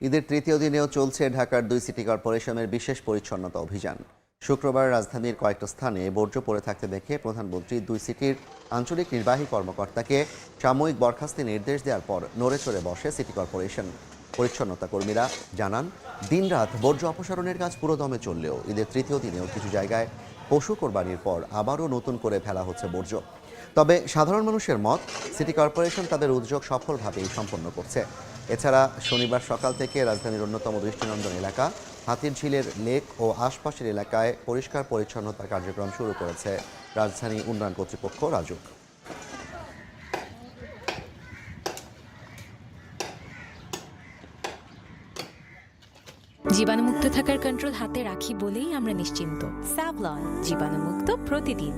ঈদের তৃতীয় দিনেও চলছে ঢাকার 2 সিটি কর্পোরেশনের বিশেষ পরিচ্ছন্নতা অভিযান। শুক্রবার রাজধানীর কয়েকটা স্থানে বর্জ্য পড়ে থাকতে দেখে প্রধানমন্ত্রী 2 সিটির আঞ্চলিক নির্বাহী কর্মকর্তাকে সাময়িক বরখাস্তের নির্দেশ দেওয়ার পর নড়ে চড়ে বসে সিটি কর্পোরেশন। পরিচ্ছন্নতা কর্মীরা জানান, দিনরাত বর্জ্য অপসারণের কাজ পুরোদমে চললেও ঈদের তৃতীয় দিনেও কিছু জায়গায় পশু কোরবানির পর আবারও নতুন করে ফেলা হচ্ছে বর্জ্য। তবে সাধারণ মানুষের মত, সিটি কর্পোরেশন তাদের উদ্যোগ সফলভাবেই সম্পন্ন করছে। এছাড়া শনিবার সকাল থেকে রাজধানীর অন্যতম দৃষ্টিনন্দন এলাকা হাতিরঝিলের লেক ও আশপাশের এলাকায় পরিষ্কার পরিচ্ছন্নতার কার্যক্রম শুরু করেছে রাজধানী উন্নয়ন কর্তৃপক্ষ রাজুক। জীবাণুমুক্ত থাকার কন্ট্রোল হাতে রাখি বলেই আমরা নিশ্চিন্ত। স্যাভলন, জীবাণুমুক্ত প্রতিদিন।